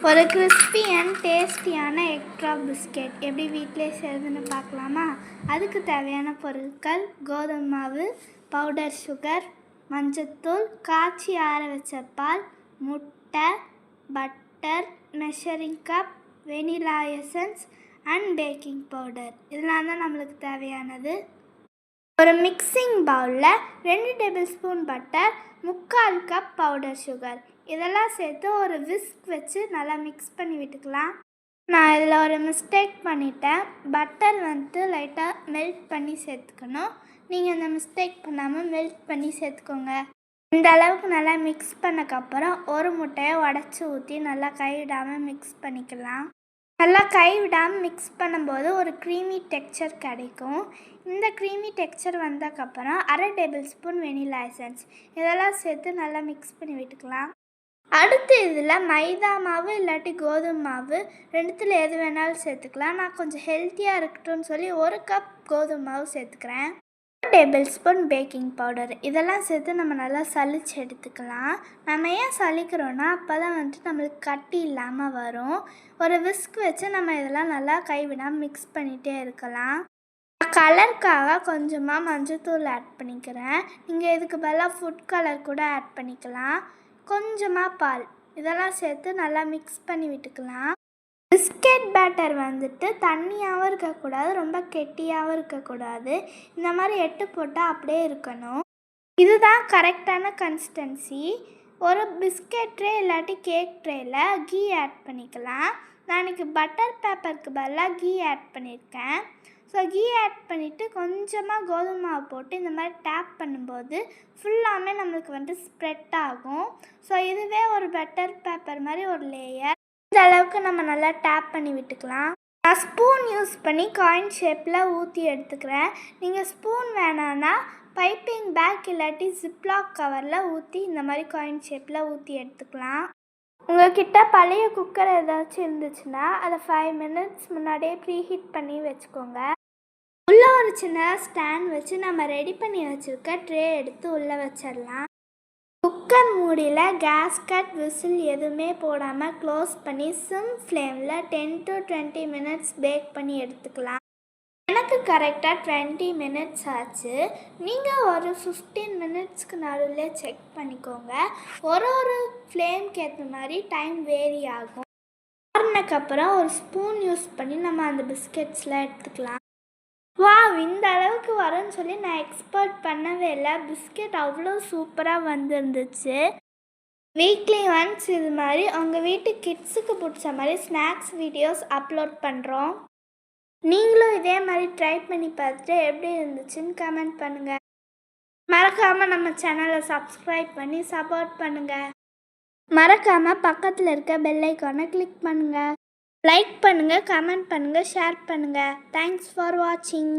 ஒரு crispy and டேஸ்டியான egg drop biscuit எப்படி வீட்டிலே செய்கிறதுன்னு பார்க்கலாமா? அதுக்கு தேவையான பொருட்கள்: கோதுமை மாவு, பவுடர் சுகர், மஞ்சத்தூள், காய்ச்சி ஆற வச்ச பால், முட்டை, butter, measuring cup, vanilla essence and baking powder. இதெல்லாம் தான் நம்மளுக்கு தேவையானது. ஒரு மிக்சிங் பவுலில் 2 tablespoon butter, 3/4 cup powder sugar இதெல்லாம் சேர்த்து ஒரு விஸ்க் வச்சு நல்லா மிக்ஸ் பண்ணி விட்டுக்கலாம். நான் இதில் ஒரு மிஸ்டேக் பண்ணிட்டேன். பட்டர் லைட்டாக மெல்ட் பண்ணி சேர்த்துக்கணும். நீங்கள் இந்த மிஸ்டேக் பண்ணாமல் மெல்ட் பண்ணி சேர்த்துக்கோங்க. இந்த அளவுக்கு நல்லா மிக்ஸ் பண்ணக்கப்புறம் ஒரு முட்டையை உடச்சி ஊற்றி நல்லா கைவிடாமல் மிக்ஸ் பண்ணிக்கலாம். நல்லா கைவிடாமல் மிக்ஸ் பண்ணும்போது ஒரு க்ரீமி டெக்ஸ்சர் கிடைக்கும். இந்த க்ரீமி டெக்ஸ்சர் வந்ததுக்கப்புறம் 1/2 டேபிள் ஸ்பூன் வெனிலா எசன்ஸ் இதெல்லாம் சேர்த்து நல்லா மிக்ஸ் பண்ணி விட்டுக்கலாம். அடுத்து இதில் மைதா மாவு இல்லாட்டி கோதுமை மாவு ரெண்டுத்தில் எது வேணாலும் சேர்த்துக்கலாம். நான் கொஞ்சம் ஹெல்த்தியாக இருக்கட்டும்னு சொல்லி 1 கப் கோதுமை மாவு சேர்த்துக்கிறேன். 1 டேபிள் ஸ்பூன் பேக்கிங் பவுடர் இதெல்லாம் சேர்த்து நம்ம நல்லா சலிச்சு எடுத்துக்கலாம். நம்ம ஏன் சலிக்கிறோன்னா அப்போ தான் நம்மளுக்கு கட்டி இல்லாமல் வரும். ஒரு விஸ்க் வச்சு நம்ம இதெல்லாம் நல்லா கைவிடாமல் மிக்ஸ் பண்ணிகிட்டே இருக்கலாம். கலருக்காக கொஞ்சமாக மஞ்சத்தூள் ஆட் பண்ணிக்கிறேன். நீங்கள் இதுக்கு பதிலாக ஃபுட் கலர் கூட ஆட் பண்ணிக்கலாம். கொஞ்சமாக பால் இதெல்லாம் சேர்த்து நல்லா மிக்ஸ் பண்ணி விட்டுக்கலாம். பிஸ்கெட் பேட்டர் தண்ணியாகவும் இருக்கக்கூடாது, ரொம்ப கெட்டியாகவும் இருக்கக்கூடாது. இந்த மாதிரி எட்டு போட்டால் அப்படியே இருக்கணும். இதுதான் கரெக்டான கன்சிஸ்டன்சி. ஒரு பிஸ்கெட் ட்ரே இல்லாட்டி கேக் ட்ரேயில் கீ ஆட் பண்ணிக்கலாம். நான் இன்றைக்கி பட்டர் பேப்பருக்கு பதிலாக கீ ஆட் பண்ணியிருக்கேன். ஸோ கீ ஆட் பண்ணிவிட்டு கொஞ்சமாக கோதுமை மாவு போட்டு இந்த மாதிரி டேப் பண்ணும்போது ஃபுல்லாமே நம்மளுக்கு ஸ்ப்ரெட் ஆகும். ஸோ இதுவே ஒரு பட்டர் பேப்பர் மாதிரி ஒரு லேயர். இந்த அளவுக்கு நம்ம நல்லா டேப் பண்ணி விட்டுக்கலாம். நான் ஸ்பூன் யூஸ் பண்ணி காயின் ஷேப்பில் ஊற்றி எடுத்துக்கிறேன். நீங்கள் ஸ்பூன் வேணான்னா பைப்பிங் பேக் இல்லாட்டி ஜிப்லாக் கவரில் ஊற்றி இந்த மாதிரி காயின் ஷேப்பில் ஊற்றி எடுத்துக்கலாம். உங்கள்கிட்ட பழைய குக்கர் ஏதாச்சும் இருந்துச்சுன்னா அதை 5 மினிட்ஸ் முன்னாடியே ப்ரீஹீட் பண்ணி வச்சுக்கோங்க. உள்ளே ஒரு சின்ன ஸ்டாண்ட் வச்சு நம்ம ரெடி பண்ணி வச்சுருக்க ட்ரே எடுத்து உள்ளே வச்சிடலாம். குக்கர் மூடியில் கேஸ்கட் விசில் எதுவுமே போடாமல் க்ளோஸ் பண்ணி சிம் ஃப்ளேமில் 10 to 20 மினிட்ஸ் பேக் பண்ணி எடுத்துக்கலாம். எனக்கு கரெக்டாக 20 மினிட்ஸ் ஆச்சு. நீங்கள் ஒரு 15 மினிட்ஸ்க்கு நடுவில் செக் பண்ணிக்கோங்க. ஒரு ஃப்ளேம்க்கு ஏற்ற மாதிரி டைம் வேரி ஆகும். ஆறுனக்கப்புறம் ஒரு ஸ்பூன் யூஸ் பண்ணி நம்ம அந்த பிஸ்கெட்ஸில் எடுத்துக்கலாம். இந்த அளவுக்கு வரும்னு சொல்லி நான் எக்ஸ்பெக்ட் பண்ணவே இல்லை. பிஸ்கெட் அவ்வளோ சூப்பராக வந்துருந்துச்சு. வீக்லி ஒன்ஸ் இது மாதிரி உங்கள் வீட்டு கிட்ஸுக்கு பிடிச்ச மாதிரி ஸ்நாக்ஸ் வீடியோஸ் அப்லோட் பண்ணுறோம். நீங்களும் இதே மாதிரி ட்ரை பண்ணி பார்த்துட்டு எப்படி இருந்துச்சுன்னு கமெண்ட் பண்ணுங்கள். மறக்காமல் நம்ம சேனலை சப்ஸ்கிரைப் பண்ணி சப்போர்ட் பண்ணுங்கள். மறக்காமல் பக்கத்தில் இருக்க பெல் ஐக்கானை கிளிக் பண்ணுங்கள். லைக் பண்ணுங்கள், கமெண்ட் பண்ணுங்கள், ஷேர் பண்ணுங்கள். தேங்க்ஸ் ஃபார் வாட்சிங்.